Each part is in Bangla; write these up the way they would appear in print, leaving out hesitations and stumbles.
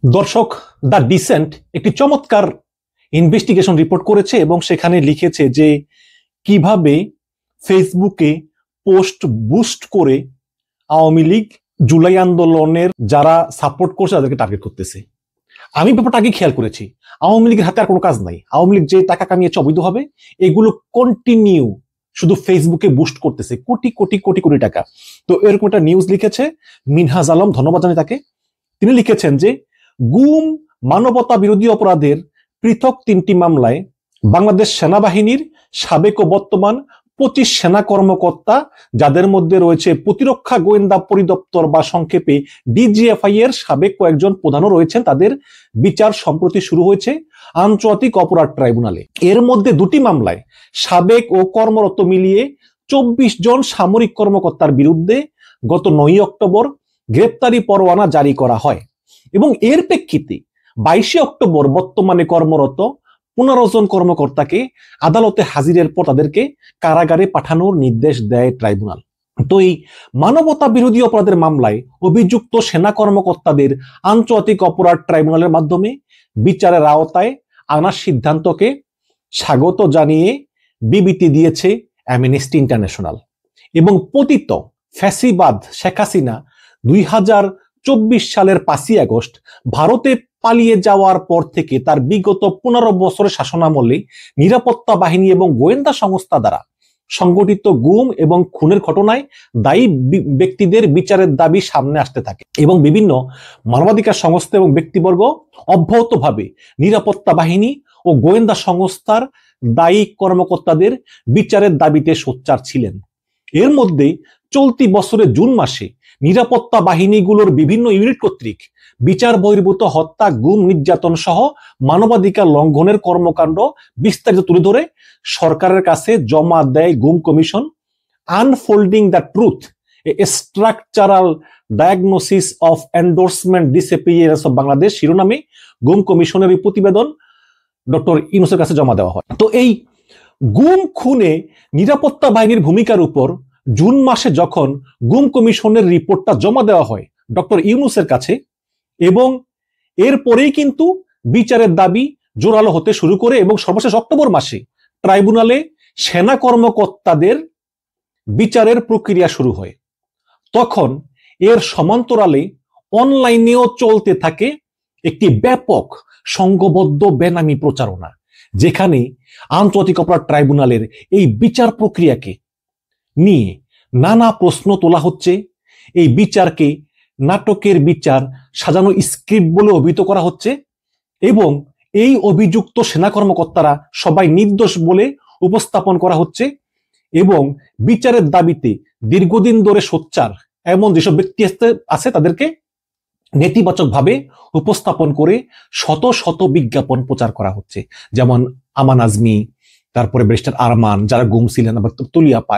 দর্শক, দ্য ডিসেন্ট একটি চমৎকার ইনভেস্টিগেশন রিপোর্ট করেছে এবং সেখানে লিখেছে যে কিভাবে ফেসবুকে পোস্ট বুস্ট করে আওয়ামী লীগ জুলাই আন্দোলনের যারা সাপোর্ট করছে তাদেরকে টার্গেট করতেছে। আমি ব্যাপারটা আগে খেয়াল করেছি, আওয়ামী লীগের হাতে আর কোনো কাজ নাই। আওয়ামী লীগ যে টাকা কামিয়েছে অবৈধভাবে, এগুলো কন্টিনিউ শুধু ফেসবুকে বুস্ট করতেছে কোটি কোটি কোটি কোটি টাকা। তো এরকম একটা নিউজ লিখেছে মিনহাজ আলম, ধন্যবাদ জানাই তাকে। তিনি লিখেছেন যে গুম, মানবতা বিরোধী অপরাধের পৃথক 3টি মামলায় বাংলাদেশ সেনাবাহিনীর সাবেক ও বর্তমান 25 সেনা কর্মকর্তা, যাদের মধ্যে রয়েছে প্রতিরক্ষা গোয়েন্দা পরিদপ্তর বা সংক্ষেপে ডিজিএফআই এর সাবেক কয়েকজন প্রধানও রয়েছেন, তাদের বিচার সম্প্রতি শুরু হয়েছে আন্তর্জাতিক অপরাধ ট্রাইব্যুনালে। এর মধ্যে 2টি মামলায় সাবেক ও কর্মরত মিলিয়ে 24 জন সামরিক কর্মকর্তার বিরুদ্ধে গত 9 অক্টোবর গ্রেপ্তারি পরোয়ানা জারি করা হয় এবং এর প্রেক্ষিতে 22 অক্টোবর বর্তমানে কর্মরত 15 জন কর্মকর্তাকে আদালতে হাজিরের পর তাদেরকে কারাগারে পাঠানোর নির্দেশ দেয় ট্রাইব্যুনাল। তো এই মানবতা বিরোধী অপরাধের মামলায় অভিযুক্ত সেনা কর্মকর্তাদের আন্তর্জাতিক অপরাধ ট্রাইব্যুনালের মাধ্যমে বিচারের আওতায় আনার সিদ্ধান্তকে স্বাগত জানিয়ে বিবৃতি দিয়েছে অ্যামনেস্টি ইন্টারন্যাশনাল। এবং পতিত ফ্যাসিবাদ শেখ হাসিনা 2024 সালের 5ই আগস্ট ভারতে পালিয়ে যাওয়ার পর থেকে তার বিগত 15 বছরের শাসনামলে নিরাপত্তা বাহিনী এবং গোয়েন্দা সংস্থা দ্বারা সংগঠিত গুম এবং খুনের ঘটনায় দায়ী ব্যক্তিদের বিচারের দাবি সামনে আসতে থাকে এবং বিভিন্ন মানবাধিকার সংস্থা এবং ব্যক্তিবর্গ অব্যাহতভাবে নিরাপত্তা বাহিনী ও গোয়েন্দা সংস্থার দায়ী কর্মকর্তাদের বিচারের দাবিতে সোচ্চার ছিলেন। এর মধ্যে চলতি বছরের জুন মাসে নিরাপত্তা বাহিনীগুলোর বিভিন্ন ইউনিট কর্তৃক বিচার বহির্ভূত হত্যা, গুম, নির্যাতন সহ মানবাধিকার লঙ্ঘনের কর্মকাণ্ড বিস্তারিত তুলে ধরে সরকারের কাছে জমা দেয় গুম commission unfolding the truth, A structural diagnosis of endorsement disappearance of Bangladesh শিরোনামে গুম কমিশনের এই প্রতিবেদন ডক্টর ইউনূসের কাছে জমা দেওয়া হয়। তো এই গুম খুনে নিরাপত্তা বাহিনীর ভূমিকার উপর জুন মাসে যখন গুম কমিশনের রিপোর্টটা জমা দেওয়া হয় ডক্টর ইউনূসের কাছে, এবং এরপরেই কিন্তু বিচারের দাবি জোরালো হতে শুরু করে এবং সর্বশেষ অক্টোবর মাসে ট্রাইব্যুনালে সেনা কর্মকর্তাদের বিচারের প্রক্রিয়া শুরু হয়। তখন এর সমান্তরালে অনলাইনেও চলতে থাকে একটি ব্যাপক সংঘবদ্ধ বেনামি প্রচারণা, যেখানে আন্তর্জাতিক অপরাধ ট্রাইব্যুনালের এই বিচার প্রক্রিয়াকে নিয়ে নানা প্রশ্ন তোলা হচ্ছে। এই বিচারকে নাটকের বিচার, সাজানো স্ক্রিপ্ট বলে অভিহিত করা হচ্ছে এবং এই অভিযুক্ত সেনা কর্মকর্তারা সবাই নির্দোষ বলে উপস্থাপন করা হচ্ছে এবং বিচারের দাবিতে দীর্ঘদিন ধরে সোচ্চার এমন যেসব ব্যক্তি আছে তাদেরকে নেতিবাচকভাবে উপস্থাপন করে শত শত বিজ্ঞাপন প্রচার করা হচ্ছে। যেমন আমান আজমি, তারপরে ব্যারিস্টার আরমান, যারা গুম ছিলেন, তুলিয়াপা,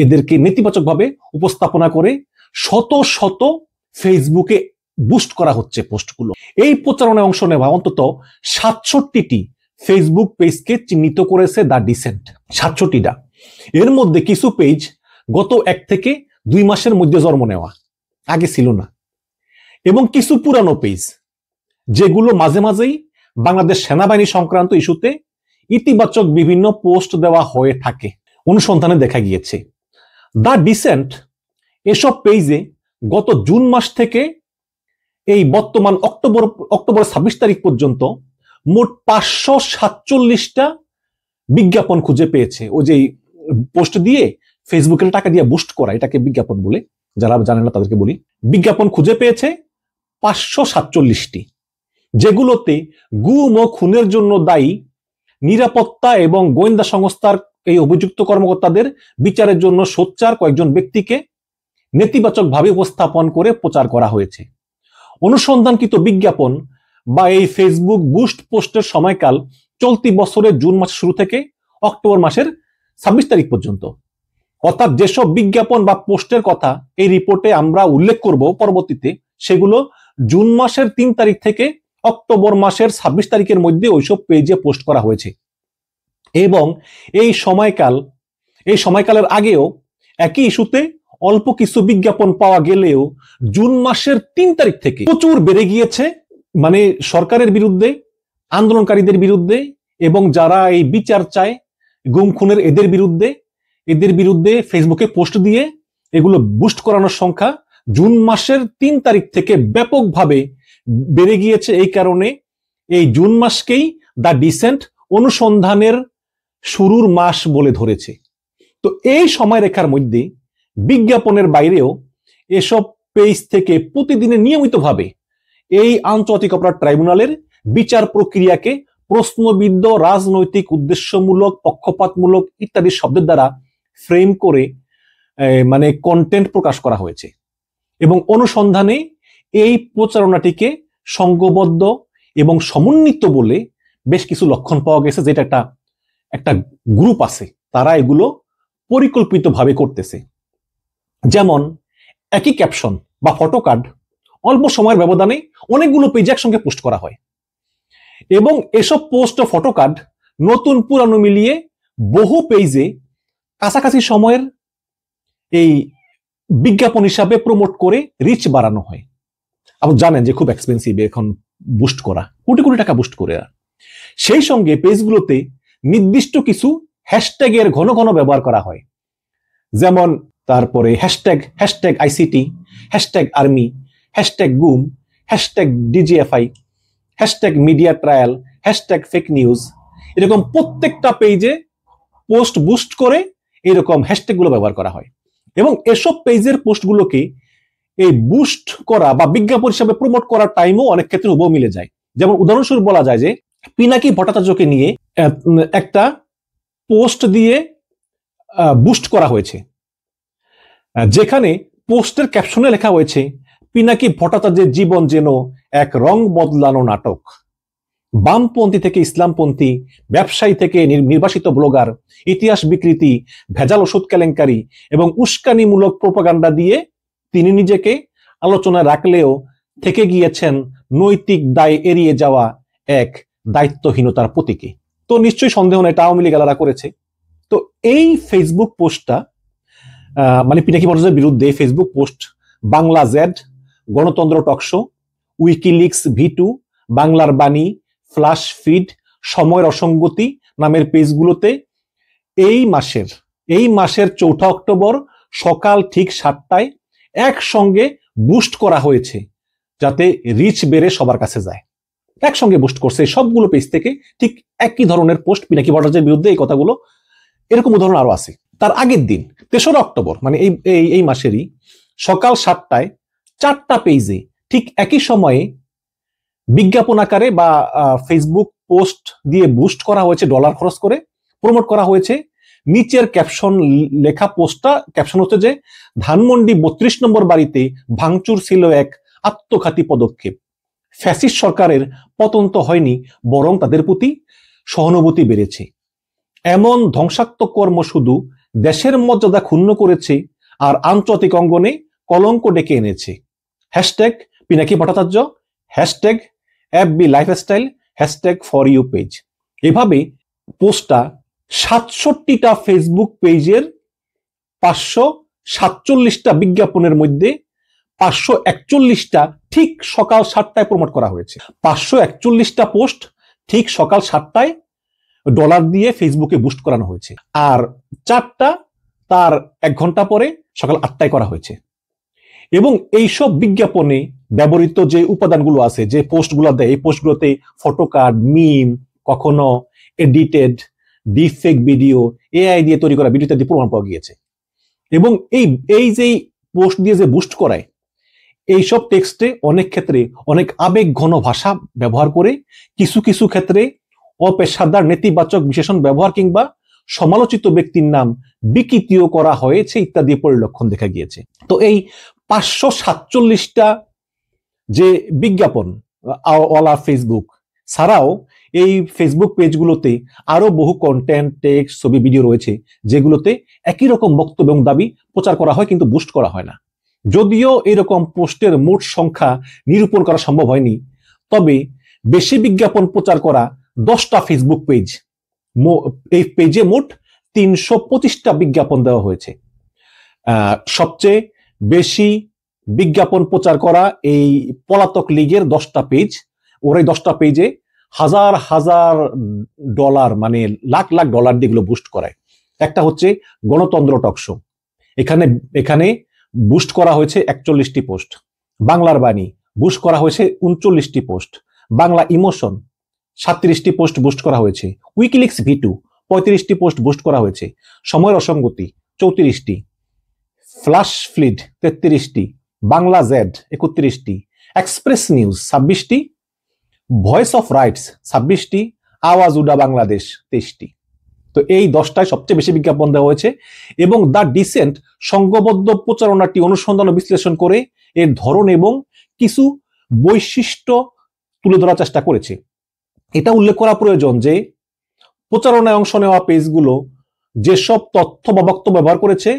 এদেরকে নেতিবাচকভাবে উপস্থাপনা করে শত শত ফেসবুকে বুস্ট করা হচ্ছে পোস্টগুলো। এই প্রচারণায় অংশ নেওয়া অন্তত 67টি ফেসবুক পেজকে চিহ্নিত করেছে দ্য ডিসেন্ট। 67টা। এর মধ্যে কিছু পেজ গত 1 থেকে 2 মাসের মধ্যে জন্ম নেওয়া, আগে ছিল না, এবং কিছু পুরানো পেজ যেগুলো মাঝে মাঝেই বাংলাদেশ সেনাবাহিনী সংক্রান্ত ইস্যুতে ইতিবাচক বিভিন্ন পোস্ট দেওয়া হয়ে থাকে। অনুসন্ধানে দেখা গিয়েছে দ্য ডিসেন্ট এসব পেজে গত জুন মাস থেকে এই বর্তমান অক্টোবর 26 তারিখ পর্যন্ত মোট 547টা বিজ্ঞাপন খুঁজে পেয়েছে। ওই যে পোস্ট দিয়ে ফেসবুকের টাকা দিয়ে বুস্ট করা, এটাকে বিজ্ঞাপন বলে, যারা জানেন না তাদেরকে বলি। বিজ্ঞাপন খুঁজে পেয়েছে 547টি, যেগুলোতে গুম ও খুনের জন্য দায়ী নিরাপত্তা এবং গোয়েন্দা সংস্থার এই অভিযুক্ত কর্মকর্তাদের বিচারের জন্য সোচ্চার কয়েকজন ব্যক্তিকে নেতিবাচকভাবে উপস্থাপন করে প্রচার করা হয়েছে। অনুসন্ধানকৃত বিজ্ঞাপন বা এই ফেসবুক বুস্ট পোস্টের সময়কাল চলতি বছরের জুন মাসের শুরু থেকে অক্টোবর মাসের 26 তারিখ পর্যন্ত। অর্থাৎ যেসব বিজ্ঞাপন বা পোস্টের কথা এই রিপোর্টে আমরা উল্লেখ করব পরবর্তীতে, সেগুলো জুন মাসের 3 তারিখ থেকে অক্টোবর মাসের 26 তারিখের মধ্যে ওইসব পেজে পোস্ট করা হয়েছে। এবং এই সময়কালের আগেও একই ইস্যুতে অল্প কিছু বিজ্ঞাপন পাওয়া গেলেও জুন মাসের 3 তারিখ থেকে প্রচুর বেড়ে গিয়েছে মানে সরকারের বিরুদ্ধে, আন্দোলনকারীদের বিরুদ্ধে, এবং যারা এই বিচার চায় গুম খুনের এদের বিরুদ্ধে ফেসবুকে পোস্ট দিয়ে এগুলো বুস্ট করানোর সংখ্যা জুন মাসের 3 তারিখ থেকে ব্যাপকভাবে বেড়ে গিয়েছে। এই কারণে এই জুন মাসকেই দ্য ডিসেন্ট অনুসন্ধানের শুরুর মাস বলে ধরেছে। তো এই সময়রেখার মধ্যে বিজ্ঞাপনের বাইরেও এসব পেজ থেকে প্রতিদিনে নিয়মিতভাবে এই আন্তর্জাতিক অপরাধ ট্রাইব্যুনালের বিচার প্রক্রিয়াকে প্রশ্নবিদ্ধ, রাজনৈতিক, উদ্দেশ্যমূলক, পক্ষপাতমূলক ইত্যাদি শব্দের দ্বারা ফ্রেম করে মানে কন্টেন্ট প্রকাশ করা হয়েছে। এবং অনুসন্ধানে এই প্রচারণাটিকে সংঘবদ্ধ এবং সমন্বিত বলে বেশ কিছু লক্ষণ পাওয়া গেছে, যেটা একটা গ্রুপ আছে, তারা এগুলো পরিকল্পিতভাবে করতেছে। যেমন একই ক্যাপশন বা ফটো কার্ড অল্প সময়ের ব্যবধানে অনেকগুলো পেজ একসঙ্গে পোস্ট করা হয়, এবং এসব পোস্ট ও ফটো কার্ড নতুন পুরানো মিলিয়ে বহু পেজে কাছাকাছি সময়ের এই বিজ্ঞাপন হিসাবে প্রমোট করে রিচ বাড়ানো হয়। আপনি জানেন যে খুব এক্সপেন্সিভ এখন বুস্ট করা, কোটি কোটি টাকা বুস্ট করে। সেই সঙ্গে পেজগুলোতে নির্দিষ্ট কিছু হ্যাশট্যাগের ঘন ঘন ব্যবহার করা হয়, যেমন তারপরে hashtag ICT, hashtag army, hashtag গুম, hashtag DGFI, hashtag media trial, hashtag fake news. এরকম প্রত্যেকটা পেজে পোস্ট বুস্ট করে এরকম হ্যাশট্যাগ গুলো ব্যবহার করা হয়, এবং এসব পেজের পোস্টগুলোকে এই বুস্ট করা বা বিজ্ঞাপন হিসাবে প্রমোট করার টাইমও অনেক ক্ষেত্রে হুবহু মিলে যায়। যেমন উদাহরণস্বরূপ বলা যায় যে পিনাকি ভট্টাচার্যকে নিয়ে একটা পোস্ট দিয়ে বুস্ট করা হয়েছে, যেখানে পোস্টের ক্যাপশনে লেখা হয়েছে পিনাকি ভট্টাচার্যের জীবন যেন এক রং বদলানো নাটক। বামপন্থী থেকে ইসলামপন্থী, ব্যবসায়ী থেকে নির্বাসিত ব্লগার, ইতিহাস বিকৃতি, ভেজাল ওষুধ কেলেঙ্কারি এবং উস্কানিমূলক প্রোপাগান্ডা দিয়ে তিনি নিজেকে আলোচনায় রাখলেও থেকে গিয়েছেন নৈতিক দায় এড়িয়ে যাওয়া এক দায়িত্বহীনতার প্রতীকে। তো নিশ্চয়ই সন্দেহ নেই এটা আওয়ামী লীগ আলাদা করেছে। তো এই ফেসবুক পোস্টটা মানে পিনাকি ভট্টাচার্যের বিরুদ্ধে ফেসবুক পোস্ট বাংলা জেড, গণতন্ত্র টকশো, উইকিলিক্স V2, বাংলার বাণী, ফ্লাশ ফিড, সময়ের অসঙ্গতি নামের পেজগুলোতে এই মাসের 4 অক্টোবর সকাল ঠিক 7টায় একসঙ্গে বুস্ট করা হয়েছে, যাতে রিচ বেড়ে সবার কাছে যায়। একসঙ্গে বুস্ট করছে সবগুলো পেজ থেকে ঠিক একই ধরনের পোস্ট পিনাকি ভট্টাচার্যের বিরুদ্ধে। এই কথাগুলো এরকম উদাহরণ আরো আছে। তার আগের দিন 3রা অক্টোবর মানে এই মাসেরই সকাল 7টায় 4টা পেজে ঠিক একই সময়ে বিজ্ঞাপন আকারে বা ফেসবুক পোস্ট দিয়ে বুস্ট করা হয়েছে, ডলার খরচ করে প্রমোট করা হয়েছে। নিচের ক্যাপশন লেখা পোস্টটা ক্যাপশন হচ্ছে যে ধানমন্ডি 32 নম্বর বাড়িতে ভাঙচুর ছিল এক আত্মঘাতী পদক্ষেপ, ফ্যাসিস্ট সরকারের পতন তো হয়নি, বরং তাদের প্রতি সহানুভূতি বেড়েছে। এমন ধ্বংসাত্মক কর্ম শুধু দেশের মর্যাদা ক্ষুণ্ণ করেছে আর আন্তর্জাতিক অঙ্গনে কলঙ্ক ডেকে এনেছে। Hashtag Pinaki Bhattacharya, hashtag FB lifestyle, hashtag for you page. এভাবে পোস্টটা 67টা ফেসবুক পেজের 547টা বিজ্ঞাপনের মধ্যে 541টা ঠিক সকাল 7টায় প্রমোট করা হয়েছে। 541টা পোস্ট ঠিক সকাল 7টায় ডলার দিয়ে ফেসবুকে বুস্ট করানো হয়েছে, আর 4টা তার 1 ঘন্টা পরে সকাল 8টায় করা হয়েছে। এবং এইসব বিজ্ঞাপনে ব্যবহৃত যে উপাদানগুলো আছে, যে পোস্টগুলো দেয়, এই পোস্টগুলোতে ফটো কার্ড, মিম, কখনো এডিটেড ডিপফেক ভিডিও, AI দিয়ে তৈরি করা ভিডিও ইত্যাদি প্রমাণ পাওয়া গিয়েছে। এবং এই যে পোস্ট দিয়ে যে বুস্ট করায়, এইসব টেক্সটে অনেক ক্ষেত্রে অনেক আবেগ ঘন ভাষা ব্যবহার করে, কিছু কিছু ক্ষেত্রে অপেশাদার নেতিবাচক বিশেষণ ব্যবহার কিংবা সমালোচিত ব্যক্তির নাম বিকৃতিও করা হয়েছে ইত্যাদি পরিলক্ষণ দেখা গিয়েছে। তো এই 547টা যে বিজ্ঞাপন ওয়ালা ফেসবুক ছাড়াও এই ফেসবুক পেজগুলোতে আরো বহু কন্টেন্ট, টেক্সট, ছবি, ভিডিও রয়েছে, যেগুলোতে একই রকম বক্তব্য এবং দাবি প্রচার করা হয় কিন্তু বুস্ট করা হয় না। যদিও এরকম পোস্টের মোট সংখ্যা নিরূপণ করা সম্ভব হয়নি, তবে বেশি বিজ্ঞাপন প্রচার করা 10টা ফেসবুক পেজ, এই পেজে মোট 325টা বিজ্ঞাপন দেওয়া হয়েছে। সবচেয়ে বেশি বিজ্ঞাপন প্রচার করা এই পলাতক লীগের 10টা পেজ, ওর এই 10টা পেজে হাজার হাজার ডলার, মানে লাখ লাখ ডলার দিয়ে এগুলো বুস্ট করায়। একটা হচ্ছে গণতন্ত্র টকশো, এখানে এখানে বুস্ট করা হয়েছে 41টি পোস্ট। বাংলার বাণী বুস্ট করা হয়েছে 39টি পোস্ট। বাংলা ইমোশন 37টি পোস্ট বুস্ট করা হয়েছে। উইকিলিক্স V2 35টি পোস্ট বুস্ট করা হয়েছে। সময়ের অসঙ্গতি 34টি। ফ্লাশ ফ্লিড 33টি। বাংলা জেড 31টি। এক্সপ্রেস নিউজ 26টি। ভয়েস অফ রাইটস 26টি। আওয়াজ উডা বাংলাদেশ 23টি। তো এই 10টায় সবচেয়ে বেশি বিজ্ঞাপন দেওয়া হয়েছে এবং দ্য ডিসেন্ট সংঘবদ্ধ প্রচারণাটি অনুসন্ধান ও বিশ্লেষণ করে এর ধরন এবং কিছু বৈশিষ্ট্য তুলে ধরার চেষ্টা করেছে। এটা উল্লেখ করা প্রয়োজন যে প্রচারণায় অংশ নেওয়া পেজগুলো যেসব তথ্য বা বক্তব্য ব্যবহার করেছে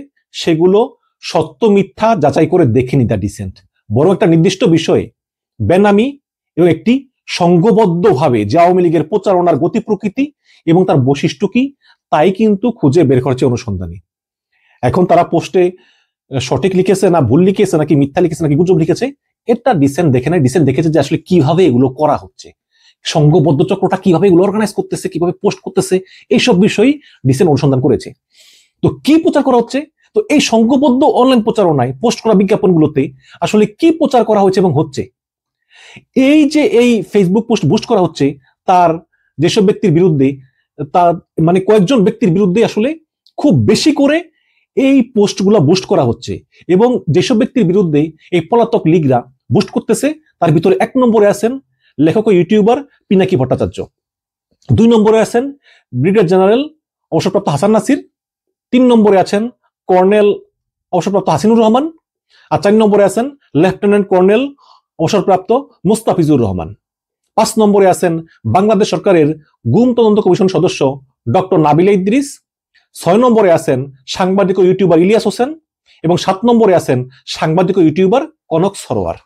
সেগুলো সত্য মিথ্যা যাচাই করে দেখেনি দ্য ডিসেন্ট, বরং একটা নির্দিষ্ট বিষয়ে বেনামি এবং একটি সংঘবদ্ধভাবে যে আওয়ামী লীগের প্রচারণার গতি প্রকৃতি এবং তার বৈশিষ্ট্য কি তাই কিন্তু খুঁজে বের করেছে অনুসন্ধানী। এখন তারা পোস্টে সঠিক লিখেছে না ভুল লিখেছে নাকি মিথ্যা লিখেছে নাকি গুজব লিখেছে এটা ডিসেন্ট দেখে নাই। ডিসেন্ট দেখেছে যে আসলে কিভাবে এগুলো করা হচ্ছে, সংঘবদ্ধ চক্রটা কিভাবে এগুলো অর্গানাইজ করতেছে, কিভাবে পোস্ট করতেছে, এইসব বিষয়ই ডিসেন্ট অনুসন্ধান করেছে। তো কি প্রচার করা হচ্ছে, তো এই সংঘবদ্ধ অনলাইন প্রচারণায় পোস্ট করা বিজ্ঞাপনগুলোতে আসলে কি প্রচার করা হয়েছে এবং হচ্ছে, এই যে এই ফেসবুক পোস্ট বুস্ট করা হচ্ছে তার যেসব ব্যক্তির বিরুদ্ধে, তার মানে কয়েকজন ব্যক্তির বিরুদ্ধে আসলে খুব বেশি করে এই পোস্টগুলো বুস্ট করা হচ্ছে এবং যেসব ব্যক্তির বিরুদ্ধে এই পলাতক লীগরা বুস্ট করতেছে তার ভিতরে 1 নম্বরে আছেন লেখক ও ইউটিউবার পিনাকি ভট্টাচার্য, 2 নম্বরে আছেন ব্রিগেডিয়ার জেনারেল অবসরপ্রাপ্ত হাসান নাসির, 3 নম্বরে আছেন কর্নেল অবসরপ্রাপ্ত হাসিনুর রহমান, আর 4 নম্বরে আছেন লেফটেন্যান্ট কর্নেল অবসরপ্রাপ্ত মুস্তাফিজুর রহমান, 5 নম্বরে আছেন বাংলাদেশ সরকারের গুম তদন্ত কমিশন সদস্য ডক্টর নাবিলা ইদ্রিস, 6 নম্বরে আছেন সাংবাদিক ও ইউটিউবার ইলিয়াস হোসেন এবং 7 নম্বরে আছেন সাংবাদিক ও ইউটিউবার কনক সরোয়ার।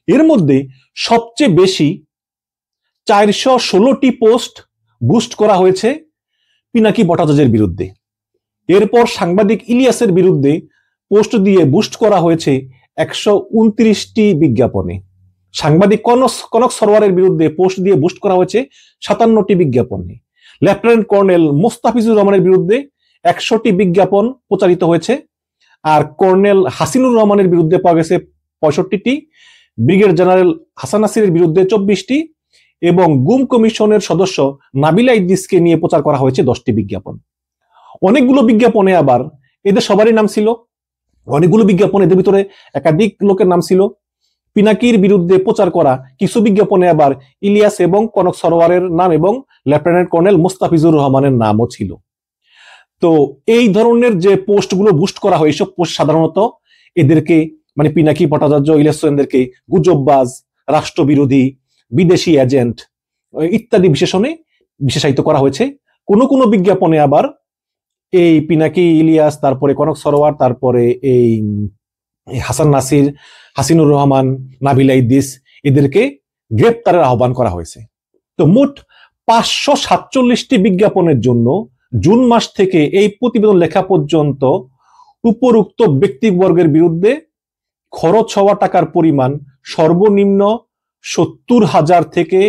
এর মধ্যে সবচেয়ে বেশি 416টি পোস্ট বুস্ট করা হয়েছে পিনাকি ভট্টাচার্যের বিরুদ্ধে। এরপর সাংবাদিক ইলিয়াসের বিরুদ্ধে পোস্ট দিয়ে বুস্ট করা হয়েছে 129টি বিজ্ঞাপনে। সাংবাদিক কনক সরোয়ারের বিরুদ্ধে পোস্ট দিয়ে বুস্ট করা হয়েছে 57টি বিজ্ঞাপনে। লেফটেন্যান্ট কর্নেল মুস্তাফিজুর রহমানের বিরুদ্ধে 100টি বিজ্ঞাপন প্রচারিত হয়েছে, আর কর্নেল হাসিনুর রহমানের বিরুদ্ধে পাওয়া গেছে 65টি, ব্রিগেডিয়ার জেনারেল হাসান নাসিরের বিরুদ্ধে 24টি এবং গুম কমিশনের সদস্য নাবিলা ইদ্রিসকে নিয়ে প্রচার করা হয়েছে 10টি বিজ্ঞাপন। অনেকগুলো বিজ্ঞাপনে আবার এদের সবারই নাম ছিল, অনেকগুলো বিজ্ঞাপন এদের ভিতরে একাধিক লোকের নাম ছিল। পিনাকির বিরুদ্ধে প্রচার করা কিছু বিজ্ঞাপনে আবার ইলিয়াস এবং কনক সরোয়ারের নাম এবং লেফটেন্যান্ট কর্নেল মুস্তাফিজুর রহমানের নামও ছিল। তো এই ধরনের যে পোস্টগুলো বুস্ট করা হয় এইসব পোস্ট সাধারণত এদেরকে মানে পিনাকি ভট্টাচার্য ইলিয়াস হোসেনদেরকে গুজববাজ, রাষ্ট্রবিরোধী, বিদেশি এজেন্ট ইত্যাদি বিশেষণে বিশেষায়িত করা হয়েছে। কোনো কোনো বিজ্ঞাপনে আবার এই পিনাকি ইলিয়াস, তারপরে কনক সরোয়ার, তারপরে এই হাসান নাসির, হাসিনুর রহমান, নাবিলা ইদ্রিস এদেরকে গ্রেপ্তারের আহ্বান করা হয়েছে। তো মোট 547টি বিজ্ঞাপনের জন্য জুন মাস থেকে এই প্রতিবেদন লেখা পর্যন্ত উপরোক্ত ব্যক্তিবর্গের বিরুদ্ধে খরচ হওয়া টাকার পরিমাণ সর্বনিম্ন 70,000 থেকে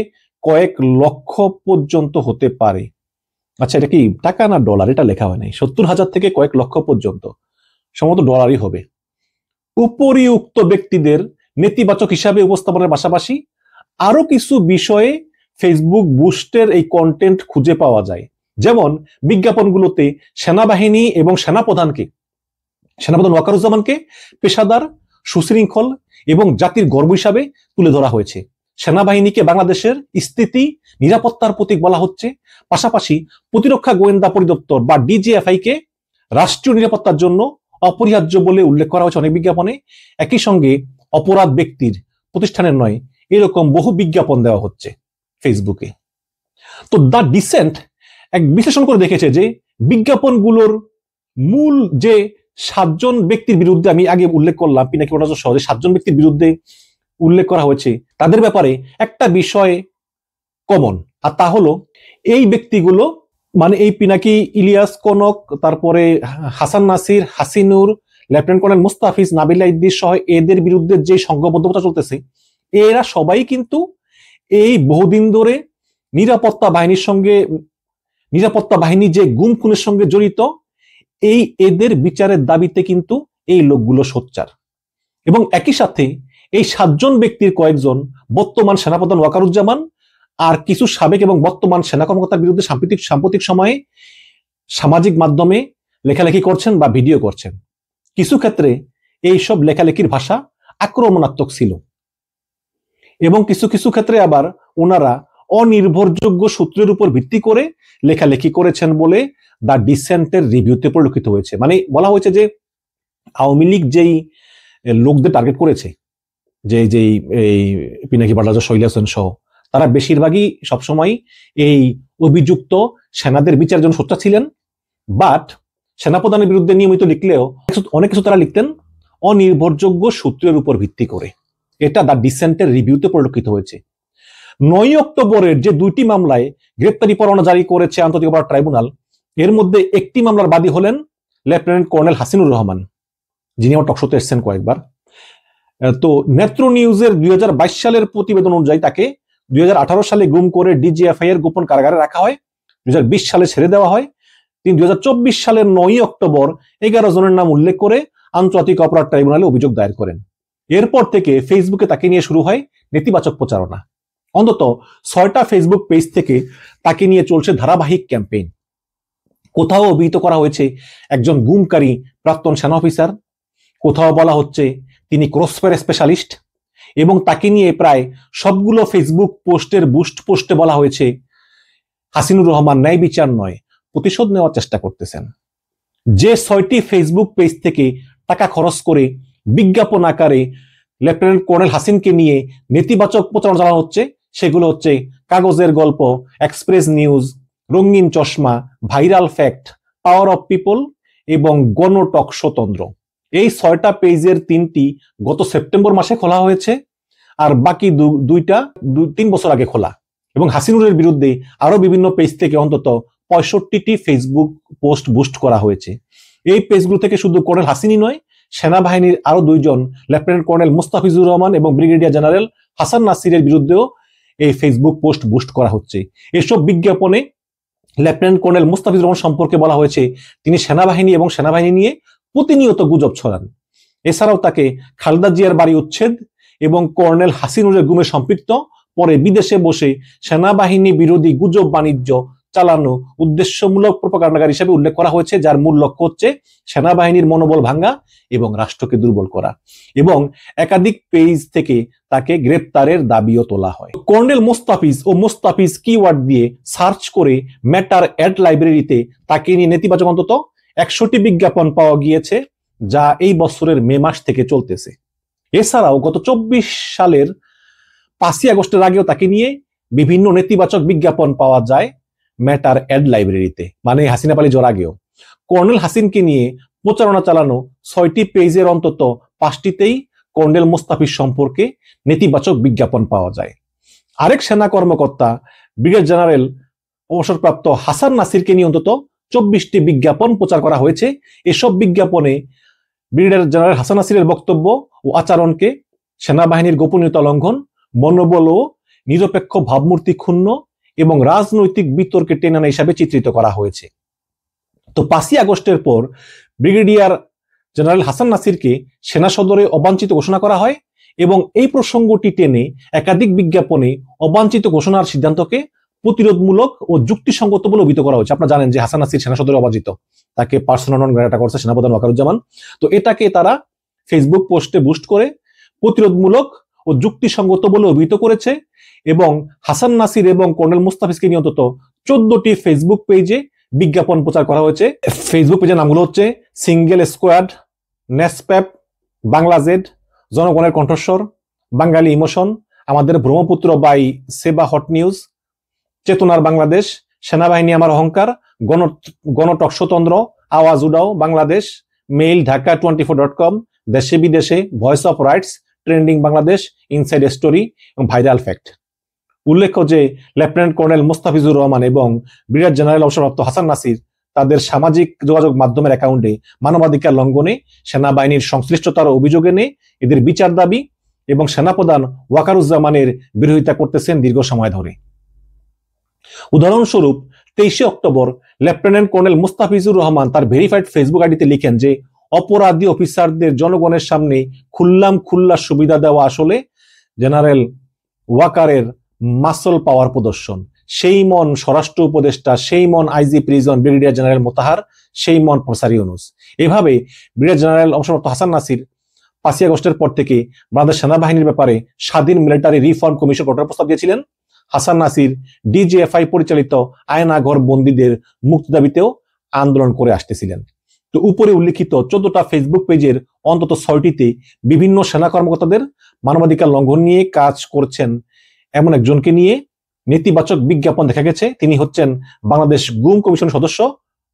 কয়েক লক্ষ পর্যন্ত হতে পারে। আচ্ছা, এটা কি টাকা না ডলার? এটা লেখা হয় নাই। 70,000 থেকে কয়েক লক্ষ পর্যন্ত, সম্ভবত ডলারই হবে। উপরিউক্ত ব্যক্তিদের নেতিবাচক হিসাবে উপস্থাপনের পাশাপাশি আরো কিছু বিষয়ে ফেসবুক বুস্টের এই কন্টেন্ট খুঁজে পাওয়া যায়। যেমন বিজ্ঞাপনগুলোতে সেনাবাহিনী এবং সেনাপ্রধান ওয়াকারুজ্জামানকে পেশাদার, সুশৃঙ্খল এবং জাতির গর্ব হিসাবে তুলে ধরা হয়েছে। সেনাবাহিনীকে বাংলাদেশের স্থিতি নিরাপত্তার প্রতীক বলা হচ্ছে। পাশাপাশি প্রতিরক্ষা গোয়েন্দা পরিদপ্তর বা DGFI কে রাষ্ট্রীয় নিরাপত্তার জন্য অপরিহার্য বলে উল্লেখ করা হয়েছে অনেক বিজ্ঞাপনে। একই সঙ্গে অপরাধ ব্যক্তির, প্রতিষ্ঠানের নয়, এরকম বহু বিজ্ঞাপন দেওয়া হচ্ছে ফেসবুকে। তো দ্য ডিসেন্ট এক বিশ্লেষণ করে দেখেছে যে বিজ্ঞাপনগুলোর মূল যে 7 জন ব্যক্তির বিরুদ্ধে আমি আগে উল্লেখ করলাম, পিনাকি ভট্টাচার্য সহ 7 জন ব্যক্তির বিরুদ্ধে উল্লেখ করা হয়েছে, তাদের ব্যাপারে একটা বিষয় কমন, আর তা হলো এই ব্যক্তিগুলো মানে এই পিনাকি, ইলিয়াস, কনক, তারপরে হাসান নাসির, হাসিনুর, লেফটেন্যান্ট কর্নেল মুস্তাফিজ, নাবিলা ইদ্রিস সহ এদের বিরুদ্ধে যে সংঘবদ্ধতা চলতেছে, এরা সবাই কিন্তু এই বহুদিন ধরে নিরাপত্তা বাহিনী যে গুম খুনের সঙ্গে জড়িত, এদের বিচারের দাবিতে কিন্তু এই লোকগুলো সোচ্চার। এবং একই সাথে এই 7 জন ব্যক্তির কয়েকজন বর্তমান সেনাপ্রধান ওয়াকারুজ্জামান আর কিছু সাবেক এবং বর্তমান সেনা কর্মকর্তার বিরুদ্ধে সাম্প্রতিক সময়ে সামাজিক মাধ্যমে লেখালেখি করছেন বা ভিডিও করছেন। কিছু ক্ষেত্রে এইসব লেখালেখির ভাষা আক্রমণাত্মক ছিল এবং কিছু কিছু ক্ষেত্রে আবার ওনারা অনির্ভরযোগ্য সূত্রের উপর ভিত্তি করে লেখালেখি করেছেন বলে দ্য ডিসেন্টের রিভিউতে পরিলক্ষিত হয়েছে। মানে বলা হয়েছে যে আওয়ামী লীগ যেই লোকদের টার্গেট করেছে, যেই এই পিনাকি পাটলার, শৈলা হোসেন সহ, তারা বেশিরভাগই সবসময় এই অভিযুক্ত সেনাদের বিচারের জন্য সোচ্চার ছিলেন। বাট সেনাপ্রধানের বিরুদ্ধে নিয়মিত লিখলেও অনেক কিছু তারা লিখতেন অনির্ভরযোগ্য সূত্রের উপর ভিত্তি করে। এটা দ্য ডিসেন্টের রিভিউতে পরিলক্ষিত হয়েছে। 9 অক্টোবরের যে 2টি মামলায় গ্রেপ্তারি পরোয়ানা জারি করেছে আন্তর্জাতিক অপরাধ ট্রাইব্যুনাল, এর মধ্যে একটি মামলার বাদী হলেন লেফটেন্যান্ট কর্নেল হাসিনুর রহমান, যিনি আমার টকশোতে এসেছেন কয়েকবার। তো নেত্র নিউজের 2022 সালের প্রতিবেদন অনুযায়ী তাকে 2018 সালে গুম করে ডিজিএফআই এর গোপন কারাগারে রাখা হয়, 2020 সালে ছেড়ে দেওয়া হয়। তিনি 2024 সালের 9 অক্টোবর 11 জনের নাম উল্লেখ করে আন্তর্জাতিক অপরাধ ট্রাইব্যুনালে অভিযোগ দায়ের করেন। এরপর থেকে ফেসবুকে তাকে নিয়ে শুরু হয় নেতিবাচক প্রচারণা। অন্তত 6টা ফেসবুক পেজ থেকে তাকে নিয়ে চলছে ধারাবাহিক ক্যাম্পেইন। কোথাও অভিহিত করা হয়েছে একজন গুমকারী প্রাক্তন সেনা অফিসার, কোথাও বলা হচ্ছে তিনি ক্রসফায়ার স্পেশালিস্ট, এবং তাকে নিয়ে প্রায় সবগুলো ফেসবুক বুস্ট পোস্টে বলা হয়েছে হাসিনুর রহমান ন্যায় বিচার নয়, প্রতিশোধ নেওয়ার চেষ্টা করতেছেন। যে 6টি ফেসবুক পেজ থেকে টাকা খরচ করে বিজ্ঞাপন আকারে লেফটেন্যান্ট কর্নেল হাসিনকে নিয়ে নেতিবাচক প্রচারণা চালানো হচ্ছে, সেগুলো হচ্ছে কাগজের গল্প, এক্সপ্রেস নিউজ, রঙিন চশমা, viral fact, power of people এবং গণটক স্বতন্ত্র। এই 6টা পেজের 3টি গত সেপ্টেম্বর মাসে খোলা হয়েছে, আর বাকি 2টা 3 বছর আগে খোলা। এবং হাসিনুরের বিরুদ্ধে আরো বিভিন্ন পেজ থেকে অন্তত 65টি ফেসবুক পোস্ট বুস্ট করা হয়েছে। এই পেজগুলো থেকে শুধু কর্নেল হাসিনই নয়, সেনাবাহিনীর আরো 2 জন লেফটেন্যান্ট কর্নেল মুস্তাফিজুর রহমান এবং ব্রিগেডিয়ার জেনারেল হাসান নাসিরের বিরুদ্ধেও এই ফেসবুক পোস্ট বুস্ট করা হচ্ছে। এসব বিজ্ঞাপনে লেফটেন্যান্ট কর্নেল মুস্তাফিজুর রহমান সম্পর্কে বলা হয়েছে তিনি সেনাবাহিনী এবং সেনাবাহিনী নিয়ে প্রতিনিয়ত গুজব ছড়ান। এছাড়াও তাকে খালেদা জিয়ার বাড়ি উচ্ছেদ এবং কর্নেল হাসিনুরের গুমে সম্পৃক্ত, পরে বিদেশে বসে সেনাবাহিনী বিরোধী গুজব বাণিজ্য চালানো উদ্দেশ্যমূলক প্রোপাগান্ডাকারী হিসেবে উল্লেখ করা হয়েছে, যার মূল লক্ষ্য হচ্ছে সেনাবাহিনীর মনোবল ভাঙ্গা এবং রাষ্ট্রকে দুর্বল করা। এবং একাধিক পেজ থেকে তাকে গ্রেপ্তারের দাবিও তোলা হয়। কর্নেল মোস্তাফিজ ও মোস্তাফিজ কিওয়ার্ড দিয়ে সার্চ করে ম্যাটার অ্যাড লাইব্রেরিতে তাকে নিয়ে নেতিবাচক অন্তত 100টি বিজ্ঞাপন পাওয়া গিয়েছে, যা এই বছরের মে মাস থেকে চলতেছে। এছাড়াও গত 24 সালের 5ই আগস্টের আগেও তাকে নিয়ে বিভিন্ন নেতিবাচক বিজ্ঞাপন পাওয়া যায় ম্যাটার অ্যাড লাইব্রেরিতে, মানে হাসিনা পালিয়ে যাওয়ার আগেও। কর্নেল হাসিনকে নিয়ে প্রচারণা চালানো 6টি পেজের অন্তত 5টিতেই কর্নেল মোস্তাফিজ সম্পর্কে নেতিবাচক বিজ্ঞাপন পাওয়া যায়। আরেক সেনা কর্মকর্তা ব্রিগেডিয়ার জেনারেল অবসরপ্রাপ্ত হাসান নাসিরকে নিয়ে অন্তত 24টি বিজ্ঞাপন প্রচার করা হয়েছে। এসব বিজ্ঞাপনে ব্রিগেডিয়ার জেনারেল হাসান নাসিরের বক্তব্য ও আচরণকে সেনাবাহিনীর গোপনীয়তা লঙ্ঘন, মনোবল ও নিরপেক্ষ ভাবমূর্তি ক্ষুণ্ণ এবং রাজনৈতিক বিতর্কে টেনে আনা হিসাবে চিত্রিত করা হয়েছে। তো 5ই আগস্টের পর ব্রিগেডিয়ার জেনারেল হাসান নাসিরকে সেনা সদরে অবাঞ্ছিত ঘোষণা করা হয় এবং এই প্রসঙ্গটি টেনে একাধিক বিজ্ঞাপনে অবাঞ্ছিত ঘোষণার সিদ্ধান্তকে প্রতিরোধমূলক ও যুক্তিসঙ্গত বলে অভিহিত করা হয়েছে। আপনারা জানেন যে হাসান নাসির সেনা সদরে অবাঞ্ছিত, তাকে পার্সোনা নন গ্রাটা করছে সেনাপ্রধান ওয়াকারুজ্জামান। তো এটাকে তারা ফেসবুক পোস্টে বুস্ট করে প্রতিরোধমূলক ও যুক্তিসঙ্গত বলে অভিহিত করেছে এবং হাসান নাসির এবং কর্নেল মুস্তাফিজকে নিয়ে অন্তত 14টি ফেসবুক পেজে বিজ্ঞাপন প্রচার করা হয়েছে। ফেসবুক পেজের নামগুলো হচ্ছে সিঙ্গেল স্কোয়াড, নেসপ্যাপ, বাংলাজেড, জনগণের কণ্ঠস্বর, বাঙালি ইমোশন, আমাদের ব্রহ্মপুত্র বাই সেবা হট নিউজ, চেতনার বাংলাদেশ, সেনাবাহিনী আমার অহংকার, গণটক স্বতন্ত্র, আওয়াজ উডাও বাংলাদেশ, মেইল ঢাকা24.com, দেশে বিদেশে, voice of rights, trending Bangladesh, inside story এবং ভাইরাল ফ্যাক্ট। উল্লেখ্য যে লেফটেন্যান্ট কর্নেল মুস্তাফিজুর রহমান এবং ব্রিগেডিয়ার জেনারেল অবসরপ্রাপ্ত হাসান নাসির তাদের সামাজিক যোগাযোগ মাধ্যমের অ্যাকাউন্টে মানবাধিকার লঙ্ঘনে, সেনাবাহিনীর সংশ্লিষ্টতার অভিযোগ এনে এদের বিচার দাবি এবং সেনাপ্রধান ওয়াকারুজ্জামানের বিরোধিতা করতেছেন দীর্ঘ সময় ধরে। উদাহরণস্বরূপ 23শে October lieutenant colonel Mustafizur Rahman তার ভেরিফাইড ফেসবুক আইডিতে লিখেন যে অপরাধী অফিসারদের জনগণের সামনে খুল্লা সুবিধা দেওয়া আসলে জেনারেল ওয়াকারের মাসল পাওয়ার প্রদর্শন। সেই মন স্বরাষ্ট্র উপদেষ্টা, সেই মন IG prison brigadier general Motahar, সেই মন প্রফেসর ইউনুস। এভাবে ব্রিগেডিয়ার জেনারেল অবসরপ্রাপ্ত হাসান নাসির 5ই আগস্টের পর থেকে বাংলাদেশ সেনাবাহিনীর ব্যাপারে স্বাধীন মিলিটারি রিফর্ম কমিশন গঠনের প্রস্তাব দিয়েছিলেন। হাসান নাসির ডিজিএফআই পরিচালিত আয়নাঘর বন্দীদের মুক্তি দাবিতেও আন্দোলন করে আসতেছিলেন। তো উপরে উল্লিখিত 14টা ফেসবুক পেজের অন্তত 6টিতে বিভিন্ন সেনা কর্মকর্তাদের মানবাধিকার লঙ্ঘন নিয়ে কাজ করছেন এমন একজনকে নিয়ে নেতিবাচক বিজ্ঞাপন দেখা গেছে। তিনি হচ্ছেন বাংলাদেশ গুম কমিশন সদস্য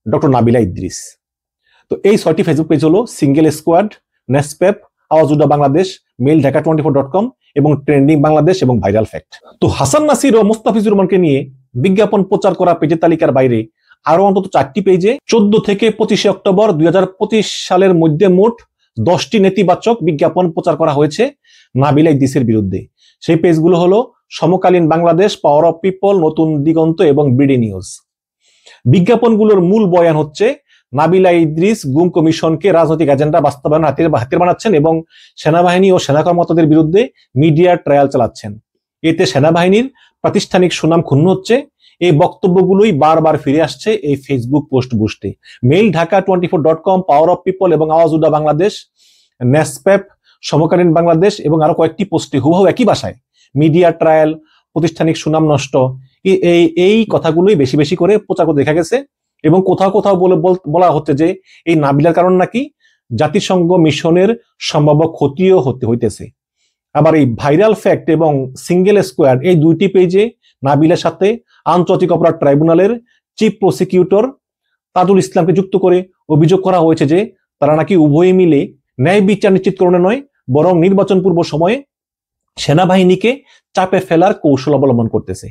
ডক্টর নাবিলা ইদ্রিস। তো এই 6টি ফেসবুক পেজ হলো সিঙ্গেল স্কোয়াড, নেসপেপ, আওয়াজুদ্দা বাংলাদেশ, মেইল ঢাকা24.com এবং ট্রেন্ডিং বাংলাদেশ এবং ভাইরাল ফ্যাক্ট। তো হাসান নাসির ও মুস্তাফিজুর রহমানকে নিয়ে বিজ্ঞাপন প্রচার করা পেজের তালিকার বাইরে আরো অন্তত 4টি পেজে 14 থেকে 25শে অক্টোবর 2025 সালের মধ্যে মোট 10টি নেতিবাচক বিজ্ঞাপন প্রচার করা হয়েছে নাবিলা ইদ্রিসের বিরুদ্ধে। সেই পেজগুলো হলো সমকালীন বাংলাদেশ, পাওয়ার অফ পিপল, নতুন দিগন্ত এবং বিডি নিউজ। বিজ্ঞাপনগুলোর মূল বয়ান হচ্ছে নাবিলা ইদ্রিস গুম কমিশনকে রাজনৈতিক এজেন্ডা বাস্তবায়ন হাতিয়ার বানাচ্ছেন এবং সেনাবাহিনী ও সেনা কর্মকর্তাদের বিরুদ্ধে মিডিয়া ট্রায়াল চালাচ্ছেন। এতে সেনাবাহিনীর প্রাতিষ্ঠানিক সুনাম ক্ষুণ্ণ হচ্ছে। এই বক্তব্যগুলোই বারবার ফিরে আসছে এই ফেসবুক পোস্ট বুস্টে। মেইল ঢাকা24.com, পাওয়ার অফ পিপল এবং আওয়াজুদ্দা বাংলাদেশ, নেসপেপ, সমকালীন বাংলাদেশ এবং আরো কয়েকটি পোস্টে হুবহু একই ভাষায় মিডিয়া ট্রায়াল, প্রাতিষ্ঠানিক সুনাম নষ্ট, এই কথাগুলোই বেশি বেশি করে প্রচার করতে দেখা গেছে। এবং কোথাও কোথাও বলা হচ্ছে যে এই নাবিলার কারণ নাকি জাতিসংঘ মিশনের সম্ভাব্য ক্ষতিও হইতেছে। আবার এই ভাইরাল ফ্যাক্ট এবং সিঙ্গেল স্কোয়ার এই 2টি পেজে নাবিলার সাথে আন্তর্জাতিক অপরাধ ট্রাইব্যুনালের চিফ প্রসিকিউটর তাজুল ইসলামকে যুক্ত করে অভিযোগ করা হয়েছে যে তারা নাকি উভয়ে মিলে ন্যায় বিচার নিশ্চিতকরণে নয়, বরং নির্বাচন পূর্ব সময়ে সেনাবাহিনীকে চাপে ফেলার কৌশল অবলম্বন করতেছে।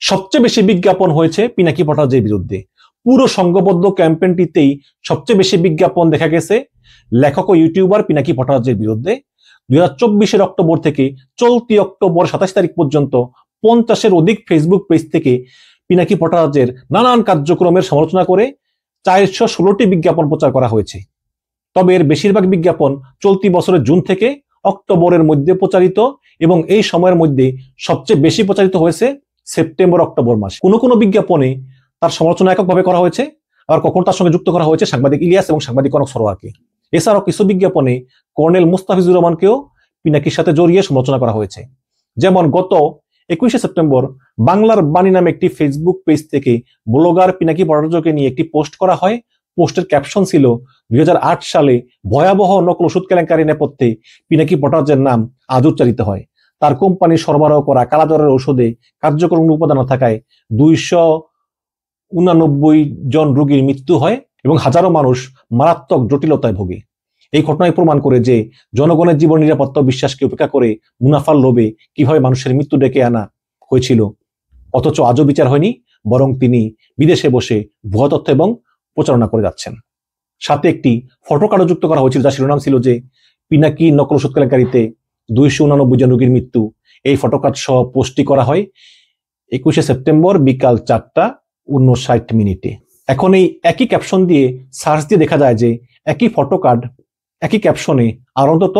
সবচেয়ে বেশি বিজ্ঞাপন হয়েছে পিনাকি ভট্টাচার্যের বিরুদ্ধে। পুরো সংঘবদ্ধ ক্যাম্পেইনটিতেই সবচেয়ে বেশি বিজ্ঞাপন দেখা গেছে লেখক ও ইউটিউবার পিনাকি ভট্টাচার্যের বিরুদ্ধে। 2024 অক্টোবর থেকে চলতি অক্টোবর 27 তারিখ পর্যন্ত 50-এর অধিক ফেসবুক পেজ থেকে পিনাকি ভট্টাচার্যের নানান কার্যক্রমের সমালোচনা করে 416টি বিজ্ঞাপন প্রচার করা হয়েছে। তবে এর বেশিরভাগ বিজ্ঞাপন চলতি বছরের জুন থেকে অক্টোবরের মধ্যে প্রচারিত এবং এই সময়ের মধ্যে সবচেয়ে বেশি প্রচারিত হয়েছে সেপ্টেম্বর অক্টোবর মাসে। কোনো কোনো বিজ্ঞাপনে তার সমালোচনা এককভাবে করা হয়েছে, আবার কখনো তার সঙ্গে যুক্ত করা হয়েছে সাংবাদিক ইলিয়াস এবং সাংবাদিক কনক সরোয়ারকে। এছাড়াও কিছু বিজ্ঞাপনে কর্নেল মুস্তাফিজুর রহমানকেও পিনাকির সাথে জড়িয়ে সমালোচনা করা হয়েছে। যেমন গত 21শে সেপ্টেম্বর বাংলার বাণী নামে একটি ফেসবুক পেজ থেকে ব্লগার পিনাকি ভট্টাচার্যকে নিয়ে একটি পোস্ট করা হয়। পোস্টের ক্যাপশন ছিল 2008 সালে ভয়াবহ নকল ওষুধ কেলেঙ্কারি নেপথ্যে পিনাকি ভট্টাচার্যের নাম আজ উচ্চারিত হয়। তার কোম্পানি সরবরাহ করা কালাজ্বরের ঔষধে কার্যকর উপাদান না থাকায় 289 জন রোগীর মৃত্যু হয় এবং হাজারো মানুষ মারাত্মক জটিলতায় ভোগে। এই ঘটনায় প্রমাণ করে যে জনগণের জীবন নিরাপত্তা বিশ্বাসকে উপেক্ষা করে মুনাফার লোভে কিভাবে মানুষের মৃত্যু ডেকে আনা হয়েছিল, অথচ আজও বিচার হয়নি, বরং তিনি বিদেশে বসে ভুয়া তথ্য এবং প্রচারণা করে যাচ্ছেন। সাথে একটি ফটোকার্ডও যুক্ত করা হয়েছিল যার শিরোনাম ছিল যে পিনাকি নকল ওষুধ কেলেঙ্কারিতে 289 জন রোগীর মৃত্যু। এই ফটোকার্ড সহ পোস্টটি করা হয় 21শে সেপ্টেম্বর বিকাল 4:59 এখন এই একই ক্যাপশন দিয়ে সার্চ দিয়ে দেখা যায় যে একই ফটোকার্ড একই ক্যাপশনে আর অন্তত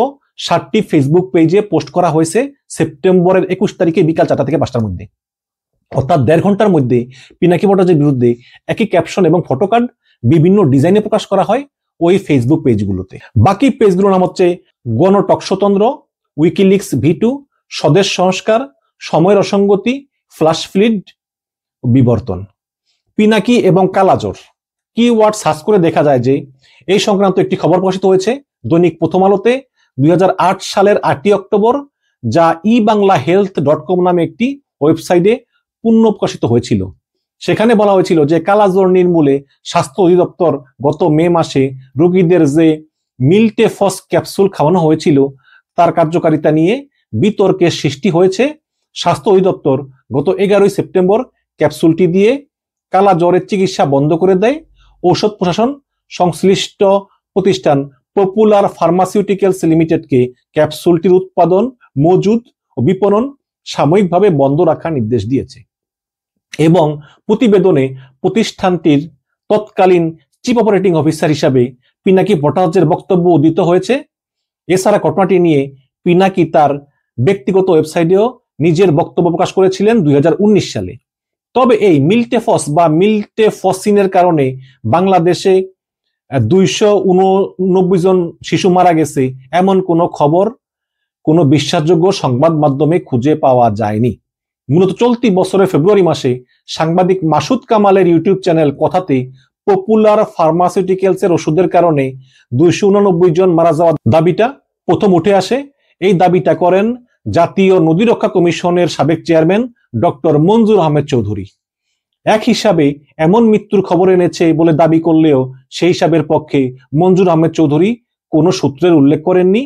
7টি ফেসবুক পেজে পোস্ট করা হয়েছে সেপ্টেম্বরের 21 তারিখে বিকাল 4টা থেকে 5টার মধ্যে। অর্থাৎ 1.5 ঘন্টার মধ্যে পিনাকি ভট্টাচার্যের বিরুদ্ধে একই ক্যাপশন এবং ফটোকার্ড বিভিন্ন ডিজাইনে প্রকাশ করা হয় ওই ফেসবুক পেজগুলোতে। বাকি পেজগুলোর নাম হচ্ছে গণটকস্বতন্ত্র, উইকিলিক্স V2, স্বদেশ সংস্কার, সময়ের অসঙ্গতি, ফ্লাশ ফ্লিড, বিবর্তন। পিনাকি এবং কালাজ্বর কিওয়ার্ড সার্চ করে দেখা যায় যে এই সংক্রান্ত একটি খবর প্রকাশিত হয়েছে দৈনিক প্রথম আলোতে 2008 সালের 8ই অক্টোবর, যা eBanglahealth.com নামে একটি ওয়েবসাইটে পুনঃ প্রকাশিত হয়েছিল। সেখানে বলা হয়েছিল যে কালাজ্বর নির্মূলে স্বাস্থ্য অধিদপ্তর গত মে মাসে রোগীদের যে মিল্টেফস ক্যাপসুল খাওয়ানো হয়েছিল তার কার্যকারিতা নিয়ে বিতর্কের সৃষ্টি হয়েছে। স্বাস্থ্য অধিদপ্তর গত 11ই সেপ্টেম্বর ক্যাপসুলটি দিয়ে কালাজ্বরের চিকিৎসা বন্ধ করে দেয়। ঔষধ প্রশাসন সংশ্লিষ্ট প্রতিষ্ঠান পপুলার ফার্মাসিউটিক্যালস লিমিটেডকে ক্যাপসুলটির উৎপাদন, মজুদ ও বিপণন সাময়িকভাবে বন্ধ রাখার নির্দেশ দিয়েছে। এবং প্রতিবেদনে প্রতিষ্ঠানটির তৎকালীন চিফ অপারেটিং অফিসার হিসাবে পিনাকি ভট্টাচার্যের বক্তব্য উদ্ধৃত হয়েছে। এছাড়া ঘটনাটি নিয়ে পিনাকি তার ব্যক্তিগত ওয়েবসাইটেও নিজের বক্তব্য প্রকাশ করেছিলেন 2019 সালে। তবে এই মিল্টেফস বা মিল্টেফসিনের কারণে বাংলাদেশে 289 জন শিশু মারা গেছে এমন কোনো খবর কোনো বিশ্বাসযোগ্য সংবাদ মাধ্যমে খুঁজে পাওয়া যায়নি। মূলত চলতি বছরের ফেব্রুয়ারি মাসে সাংবাদিক মাসুদ কামালের ইউটিউব চ্যানেল কথাতে পপুলার ফার্মাসিউটিক্যালসের ওষুধের কারণে 289 জন মারা যাওয়ার দাবিটা প্রথম উঠে আসে। এই দাবিটা করেন জাতীয় নদী রক্ষা কমিশনের সাবেক চেয়ারম্যান ডক্টর মঞ্জুর আহমেদ চৌধুরী। এক হিসাবে এমন মৃত্যুর খবর এনেছে বলে দাবি করলেও সেই হিসাবের পক্ষে মঞ্জুর আহমেদ চৌধুরী কোনো সূত্রের উল্লেখ করেননি।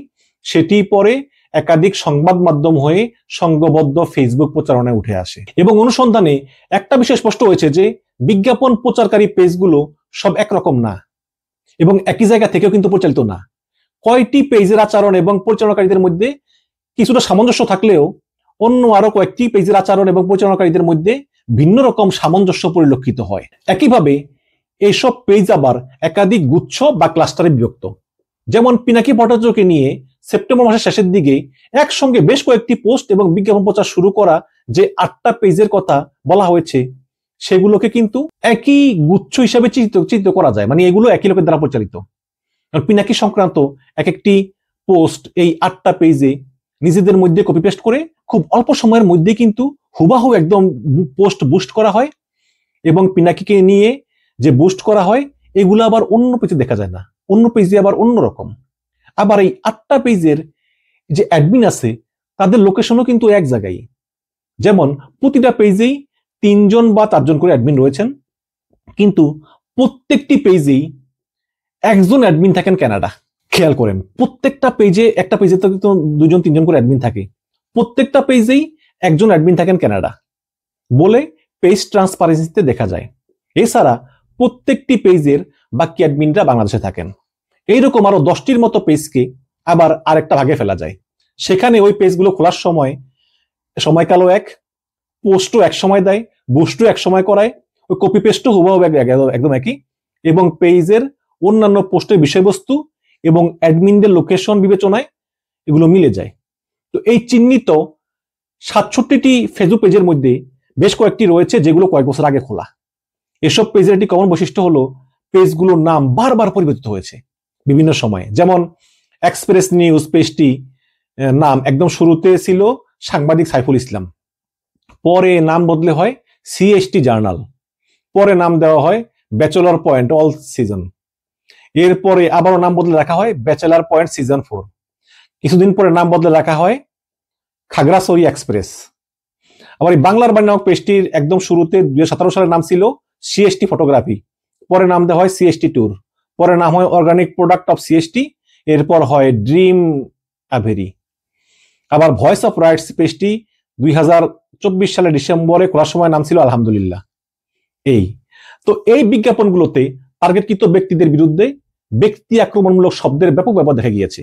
সেটি পরে একাধিক সংবাদ মাধ্যম হয়ে সংঘবদ্ধ ফেসবুক প্রচারণায় উঠে আসে। এবং অনুসন্ধানে একটা বিষয় স্পষ্ট হয়েছে যে বিজ্ঞাপন প্রচারকারী পেজগুলো সব একরকম না এবং একই জায়গা থেকেও কিন্তু পরিচালিত না। কয়টি পেজের আচরণ এবং পরিচালনাকারীদের মধ্যে কিছুটা সামঞ্জস্য থাকলেও অন্য আরো কয়েকটি পেজের আচরণ এবং পরিচালনাকারীদের মধ্যে ভিন্ন রকম সামঞ্জস্য পরিলক্ষিত হয়। একইভাবে এইসব পেজ আবার একাধিক গুচ্ছ বা ক্লাস্টারে বিভক্ত। যেমন পিনাকি ভট্টাচার্যকে নিয়ে সেপ্টেম্বর মাসের শেষের দিকে একসঙ্গে বেশ কয়েকটি পোস্ট এবং বিজ্ঞাপন প্রচার শুরু করা যে 8টা পেজের কথা বলা হয়েছে সেগুলোকে কিন্তু একই গুচ্ছ হিসাবে চিত্রিত করা যায়, মানে এগুলো একই লোকের দ্বারা পরিচালিত। পিনাকি সংক্রান্ত এক একটি পোস্ট এই 8টা পেজে নিজেদের মধ্যে কপি পেস্ট করে খুব অল্প সময়ের মধ্যে কিন্তু হুবাহু একদম পোস্ট বুস্ট করা হয় এবং পিনাকিকে নিয়ে যে বুস্ট করা হয় এগুলো আবার অন্য পেজে দেখা যায় না, অন্য পেজে আবার অন্যরকম। আবার এই 8টা পেজের যে অ্যাডমিন আছে তাদের লোকেশনও কিন্তু এক জায়গায়। যেমন প্রতিটা পেজেই 3 জন বা 4 জন করে অ্যাডমিন রয়েছেন, কিন্তু প্রত্যেকটি পেজেই একজন অ্যাডমিন থাকেন কানাডা। খেয়াল করেন, প্রত্যেকটা পেজে, একটা পেজে তো 2 জন 3 জন করে অ্যাডমিন থাকে, প্রত্যেকটা পেজেই একজন অ্যাডমিন থাকেন কানাডা বলে পেজ ট্রান্সপারেন্সিতে দেখা যায়। এছাড়া প্রত্যেকটি পেজের বাকি অ্যাডমিনরা বাংলাদেশে থাকেন। এইরকম আরো 10টির মতো পেজকে আবার আরেকটা ভাগে ফেলা যায়। সেখানে ওই পেজগুলো খোলার সময় সময়কালও এক, পোস্টও এক সময় দেয়, বুস্টও এক সময় করায়, ওই কপি পেস্টও হুবহু একদম একই, এবং পেজের অন্যান্য পোস্টের বিষয়বস্তু এবং অ্যাডমিনদের লোকেশন বিবেচনায় এগুলো মিলে যায়। তো এই চিহ্নিত 67টি ফেসবুক পেজের মধ্যে বেশ কয়েকটি রয়েছে যেগুলো কয়েক বছর আগে খোলা। এসব পেজের একটি কমন বৈশিষ্ট্য হলো পেজগুলোর নাম বারবার পরিবর্তিত হয়েছে বিভিন্ন সময়ে। যেমন এক্সপ্রেস নিউজ পেজটি নাম একদম শুরুতে ছিল সাংবাদিক সাইফুল ইসলাম, পরে নাম বদলে হয় সিএসটি জার্নাল, পরে নাম দেওয়া হয় ব্যাচেলর পয়েন্ট অল সিজন, এরপরে আবারও নাম বদলে রাখা হয় ব্যাচেলর পয়েন্ট সিজন 4, কিছুদিন পরে নাম বদলে রাখা হয় খাগড়াছড়ি এক্সপ্রেস। আবার এই বাংলার বাণী নামক পেজটির একদম শুরুতে 2017 সালের নাম ছিল সিএসটি ফটোগ্রাফি, পরে নাম দেওয়া হয় সিএসটি ট্যুর, পরে নাম হয় অর্গানিক প্রোডাক্ট অফ সিএসটি, এরপর হয় ড্রিম আভেরি। আবার ভয়েস অফ রাইটস পেজটি 2024 সালের ডিসেম্বরে খোলার সময় নাম ছিল আলহামদুলিল্লাহ। তো এই বিজ্ঞাপনগুলোতে টার্গেটকৃত ব্যক্তিদের বিরুদ্ধে ব্যক্তি আক্রমণমূলক শব্দের ব্যাপক ব্যবহার দেখা গিয়েছে।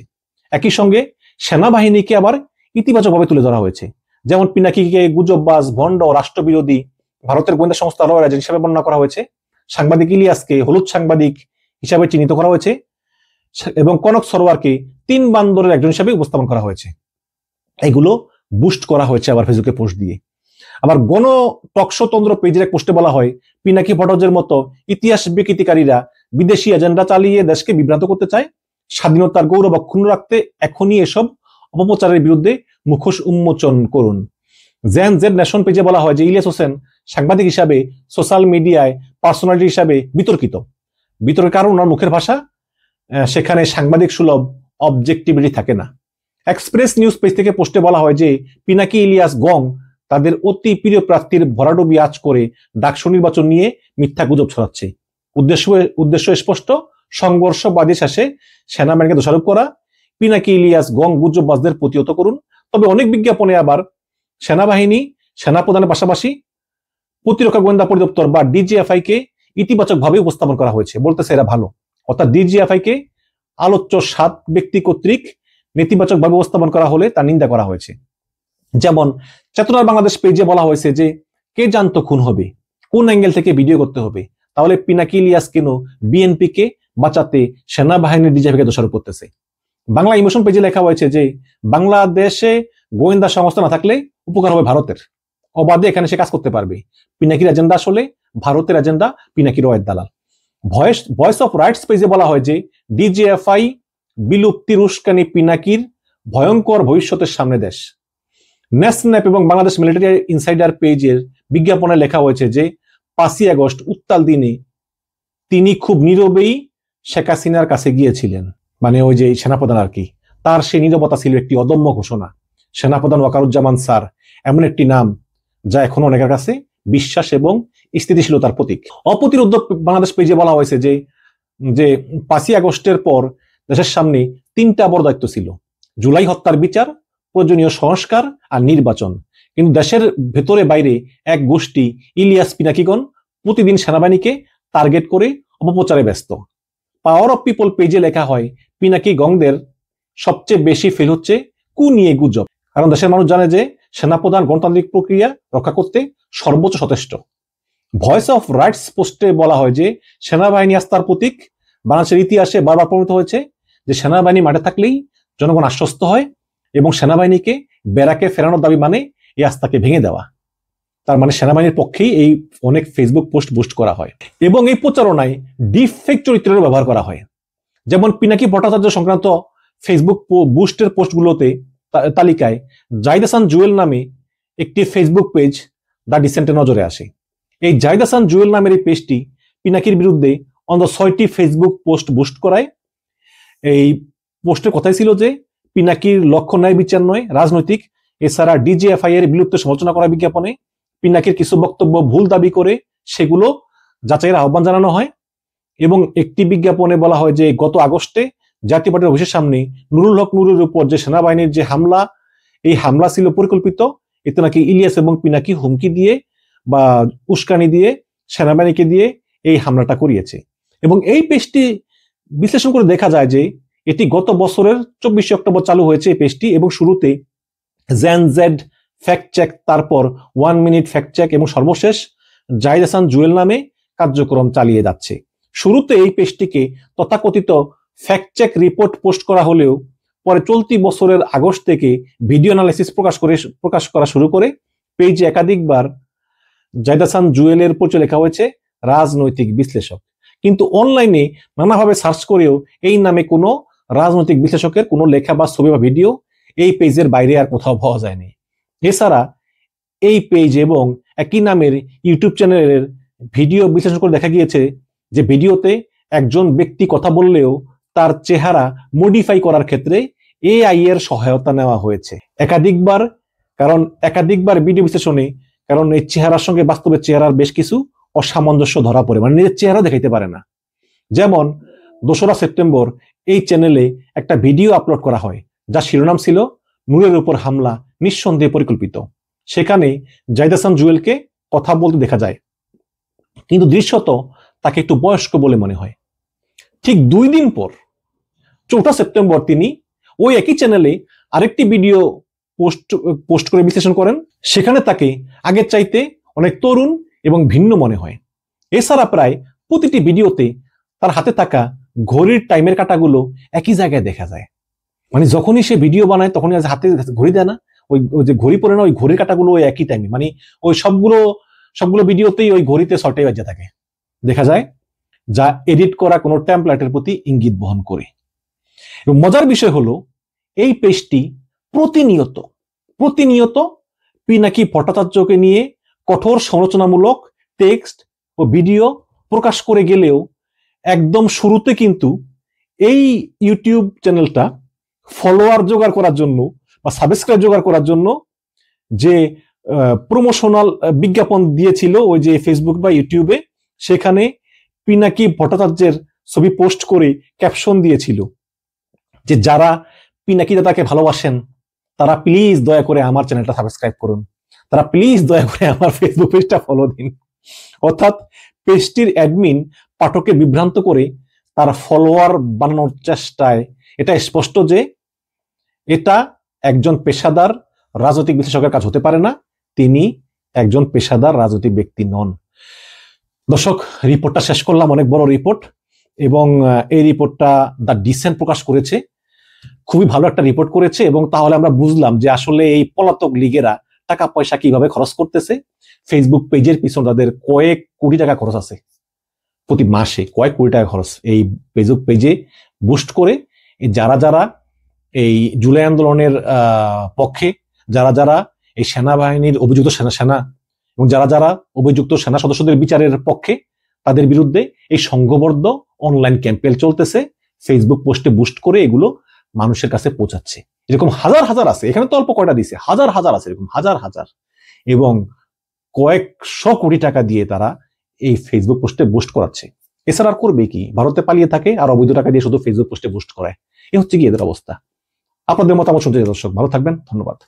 একই সঙ্গে সেনাবাহিনীকে আবার ইতিবাচকভাবে তুলে ধরা হয়েছে। যেমন পিনাকিকে গুজববাজ, ভণ্ড, রাষ্ট্রবিরোধী, ভারতের গোয়েন্দা সংস্থা রয়্যাল এজেন্ট হিসাবে বর্ণনা করা হয়েছে। সাংবাদিক ইলিয়াসকে হলুদ সাংবাদিক হিসাবে চিহ্নিত করা হয়েছে এবং কনক সরোয়ারকে 3 বান্দরের একজন হিসাবে উপস্থাপন করা হয়েছে। এগুলো বুস্ট করা হয়েছে আবার ফেসবুকে পোস্ট দিয়ে। আবার গণ টকশোতন্ত্র পেজের এক পোস্টে বলা হয় পিনাকি ভট্টাচার্যের মতো ইতিহাস বিকৃতিকারীরা বিদেশি এজেন্ডা চালিয়ে দেশকে বিভ্রান্ত করতে চায়। স্বাধীনতার গৌরব অক্ষুণ্ণ রাখতে এখনই এসব অপপ্রচারের বিরুদ্ধে মুখোশ উন্মোচন করুন। জেন জেড নেশন পেজে বলা হয় যে ইলিয়াস হোসেন সাংবাদিক হিসাবে সোশ্যাল মিডিয়ায় পার্সোনালিটি হিসাবে বিতর্কিত। বিতর্কের কারণ ওনার মুখের ভাষা, সেখানে সাংবাদিক সুলভ অবজেক্টিভিটি থাকে না। এক্সপ্রেস নিউজ পেজ থেকে পোস্টে বলা হয় যে পিনাকি, ইলিয়াস, গং তাদের অতি প্রিয় প্রার্থীর ভরাডুবি আজ করে ডাকসু নির্বাচন নিয়ে মিথ্যা গুজব ছড়াচ্ছে। উদ্দেশ্য স্পষ্ট, সংঘর্ষ বাদী শেষে সেনাবাহিনীকে দোষারোপ করা। পিনাকি, ইলিয়াস, গং গুজববাজদের প্রতিহত করুন। তবে অনেক বিজ্ঞাপনে আবার সেনাবাহিনী, সেনাপ্রধানের পাশাপাশি প্রতিরক্ষা গোয়েন্দা পরিদপ্তর বা ডিজিএফআই কে ইতিবাচক ভাবে উপস্থাপন করা হয়েছে, বলতেছে এরা ভালো। অর্থাৎ ডিজিএফআই কে আলোচ্য 7 ব্যক্তি কর্তৃক নেতিবাচকভাবে উপস্থাপন করা হলে তার নিন্দা করা হয়েছে। যেমন চেতনার বাংলাদেশ পেজে বলা হয়েছে যে কে জানতো খুন হবে, কোন অ্যাঙ্গেল থেকে ভিডিও করতে হবে, তাহলে পিনাকি ইলিয়াস কেন বিএনপিকে বাঁচাতে সেনাবাহিনীর ডিজিএফকে দোষারোপ করতেছে। বাংলা ইমোশন পেজে লেখা হয়েছে যে বাংলাদেশে গোয়েন্দা সংস্থা না থাকলে উপকার হবে ভারতের, অবাধে এখানে সে কাজ করতে পারবে। পিনাকির এজেন্ডা আসলে ভারতের এজেন্ডা, পিনাকির রয়ের দালাল। ভয়েস অফ রাইটস পেজে বলা হয় যে ডিজিএফআই বিলুপ্তির উস্কানি পিনাকির ভয়ঙ্কর ভবিষ্যতের সামনে দেশ। ন্যাশনাপ এবং বাংলাদেশ মিলিটারি ইনসাইডার পেজের বিজ্ঞাপনে লেখা হয়েছে যে 5ই আগস্ট উত্তাল দিনে তিনি খুব নীরবেই শেখ হাসিনার কাছে গিয়েছিলেন, মানে ওই যে সেনাপ্রধান আর কি, তার সেই নীরবতা ছিল একটি অদম্য ঘোষণা। সেনাপ্রধান ওয়াকারুজ্জামান স্যার এমন একটি নাম যা এখন অনেকের কাছে বিশ্বাস এবং স্থিতিশীলতার প্রতীক। অপ্রতিরোধ বাংলাদেশ পেজে বলা হয়েছে যে 5ই আগস্টের পর দেশের সামনে 3টা বড় দায়িত্ব ছিল: জুলাই হত্যার বিচার, প্রয়োজনীয় সংস্কার আর নির্বাচন। কিন্তু দেশের ভেতরে বাইরে এক গোষ্ঠী ইলিয়াস পিনাকিগণ প্রতিদিন সেনাবাহিনীকে টার্গেট করে অপপ্রচারে ব্যস্ত। পাওয়ার অফ পিপল পেজে লেখা হয় পিনাকি গংদের সবচেয়ে বেশি ফেল হচ্ছে কু নিয়ে গুজব, কারণ দেশের মানুষ জানে যে সেনাপ্রধান গণতান্ত্রিক প্রক্রিয়া রক্ষা করতে সর্বোচ্চ সচেষ্ট। ভয়েস অফ রাইটস পোস্টে বলা হয় যে সেনাবাহিনী আস্থার প্রতীক। বাংলাদেশের ইতিহাসে বারবার প্রমাণিত হয়েছে যে সেনাবাহিনী মাঠে থাকলেই জনগণ আশ্বস্ত হয় এবং সেনাবাহিনীকে ব্যারাকে ফেরানোর দাবি মানে এই আস্থাকে ভেঙে দেওয়া। তার মানে সেনাবাহিনীর পক্ষেই এই অনেক ফেসবুক পোস্ট বুস্ট করা হয় এবং এই প্রচারণায় ডিফেক্ট চরিত্রের ব্যবহার করা হয়। যেমন পিনাকি ভট্টাচার্য সংক্রান্ত ফেসবুক বুস্টের পোস্টগুলোতে তালিকায় জাহিদ হাসান জুয়েল নামে একটি ফেসবুক পেজ দ্য ডিসেন্টে নজরে আসে। এই জাহিদ হাসান জুয়েল নামের এই পেজটি পিনাকির বিরুদ্ধে অন্তত 6টি ফেসবুক পোস্ট বুস্ট করায়। এই পোস্টের কথাই ছিল যে পিনাকির লক্ষ্য ন্যায় বিচার নয়, রাজনৈতিক। এছাড়া ডিজিএফআই এর বিলুপ্ত সমালোচনা করা বিজ্ঞাপনে পিনাকির কিছু বক্তব্য ভুল দাবি করে সেগুলো যাচাইয়ের আহ্বান জানানো হয় এবং একটি বিজ্ঞাপনে বলা হয় যে গত আগস্টে জাতীয় পার্টির অফিসের সামনে নুরুল হক নুরের উপর যে সেনাবাহিনীর যে হামলা, এই হামলা ছিল পরিকল্পিত। এতে নাকি ইলিয়াস এবং পিনাকি হুমকি দিয়ে বা উস্কানি দিয়ে সেনাবাহিনীকে দিয়ে এই হামলাটা করিয়েছে। এবং এই পেজটি বিশ্লেষণ করে দেখা যায় যে এটি গত বছরের 24শে অক্টোবর চালু হয়েছে এই পেজটি এবং শুরুতে জেড ফ্যাক্ট চেক, তারপর 1 মিনিট ফ্যাক্ট চেক এবং সর্বশেষ জাহিদ হাসান জুয়েল নামে কার্যক্রম চালিয়ে যাচ্ছে। শুরুতে এই পেজটিকে তথাকথিত ফ্যাক্ট চেক রিপোর্ট পোস্ট করা হলেও পরে চলতি বছরের আগস্ট থেকে ভিডিও অ্যানালাইসিস প্রকাশ করা শুরু করে পেজে একাধিকবার জাহিদ হাসান জুয়েলের পরিচয় লেখা হয়েছে রাজনৈতিক বিশ্লেষক। কিন্তু অনলাইনে নানাভাবে সার্চ করেও এই নামে কোনো রাজনৈতিক বিশ্লেষকের কোনো লেখা বা ছবি বা ভিডিও এই পেজের বাইরে আর কোথাও পাওয়া যায়নি। এছাড়া এই পেজ এবং একই নামের ইউটিউব চ্যানেলের ভিডিও বিশ্লেষণ করে দেখা গিয়েছে যে ভিডিওতে একজন ব্যক্তি কথা বললেও তার চেহারা মডিফাই করার ক্ষেত্রে এআই এর সহায়তা নেওয়া হয়েছে একাধিকবার ভিডিও বিশ্লেষণে, কারণ এই চেহারার সঙ্গে বাস্তবের চেহারার বেশ কিছু অসামঞ্জস্য ধরা পড়ে, মানে নিজের চেহারা দেখাইতে পারে না। যেমন 2রা সেপ্টেম্বর এই চ্যানেলে একটা ভিডিও আপলোড করা হয় যার শিরোনাম ছিল নূরের উপর হামলা নিঃসন্দেহে পরিকল্পিত। সেখানে জাহিদ হাসান জুয়েলকে কথা বলতে দেখা যায়, কিন্তু দৃশ্যত তাকে একটু বয়স্ক বলে মনে হয়। ঠিক 2 দিন পর 4ঠা সেপ্টেম্বর তিনি ওই একই চ্যানেলে আরেকটি ভিডিও পোস্ট করে বিশ্লেষণ করেন। সেখানে তাকে আগের চাইতে অনেক তরুণ এবং ভিন্ন মনে হয়। এছাড়া প্রায় প্রতিটি ভিডিওতে তার হাতে থাকা ঘড়ির টাইমের কাঁটাগুলো একই জায়গায় দেখা যায়, মানে যখনই সে ভিডিও বানায় তখনই হাতে ঘড়ি দেয় না, ওই যে ঘড়ি পরে না, ওই ঘড়ির কাঁটাগুলো ওই একই টাইমে, মানে ওই সবগুলো ভিডিওতেই ওই ঘড়িতে 6টাই বাজে থাকে দেখা যায়, যা এডিট করা কোনো টেমপ্লেটের প্রতি ইঙ্গিত বহন করে। এবং মজার বিষয় হলো এই পেজটি প্রতিনিয়ত পিনাকি ভট্টাচার্যকে নিয়ে কঠোর সমালোচনামূলক টেক্সট ও ভিডিও প্রকাশ করে গেলেও একদম শুরুতে কিন্তু এই ইউটিউব চ্যানেলটা ফলোয়ার জোগাড় করার জন্য বা সাবস্ক্রাইব জোগাড় করার জন্য যে প্রমোশনাল বিজ্ঞাপন দিয়েছিল ওই যে ফেসবুক বা ইউটিউবে, সেখানে পিনাকি ভট্টাচার্যের ছবি পোস্ট করে ক্যাপশন দিয়েছিল যে যারা পিনাকি দাদাকে ভালোবাসেন তারা প্লিজ দয়া করে আমার চ্যানেলটা সাবস্ক্রাইব করুন, তারা প্লিজ দয়া করে আমার ফেসবুক পেজটা ফলো দিন। অর্থাৎ পেজটির অ্যাডমিন পাঠককে বিভ্রান্ত করে তার ফলোয়ার বানানোর চেষ্টায় এটা স্পষ্ট যে এটা একজন পেশাদার রাজনৈতিক বিশ্লেষকের কাজ হতে পারে না, তিনি একজন পেশাদার রাজনৈতিক ব্যক্তি নন। দর্শক, রিপোর্টটা শেষ করলাম, অনেক বড় রিপোর্ট, এবং এই রিপোর্টটা দ্য ডিসেন্ট প্রকাশ করেছে, খুবই ভালো একটা রিপোর্ট করেছে। এবং তাহলে আমরা বুঝলাম যে আসলে এই পলাতক লীগেরা টাকা পয়সা কিভাবে খরচ করতেছে। ফেসবুক পেজের পিছনে তাদের কয়েক কোটি টাকা খরচ আছে, প্রতি মাসে কয়েক কোটি টাকা খরচ এই ফেসবুক পেজে বুস্ট করে। যারা যারা এই জুলাই আন্দোলনের পক্ষে, যারা যারা এই সেনাবাহিনীর অভিযুক্ত সেনা এবং যারা যারা অভিযুক্ত সেনা সদস্যদের বিচারের পক্ষে, তাদের বিরুদ্ধে এই সংঘবদ্ধ অনলাইন ক্যাম্পেইন চলতেছে, ফেসবুক পোস্টে বুস্ট করে এগুলো মানুষের কাছে পৌঁছাচ্ছে। এরকম হাজার হাজার আছে, এখানে তো অল্প কয়টা দিছে, হাজার হাজার আছে, এরকম হাজার হাজার, এবং কয়েকশো কোটি টাকা দিয়ে তারা এই ফেসবুক পোস্টে বুস্ট করাচ্ছে। এছাড়া আর করবে কি? ভারতে পালিয়ে থাকে আর অবৈধ টাকা দিয়ে শুধু ফেসবুক পোস্টে বুস্ট করায়। এ হচ্ছে কি এদের অবস্থা। আপনাদের মতামত শুনতে চাই দর্শক, ভালো থাকবেন, ধন্যবাদ।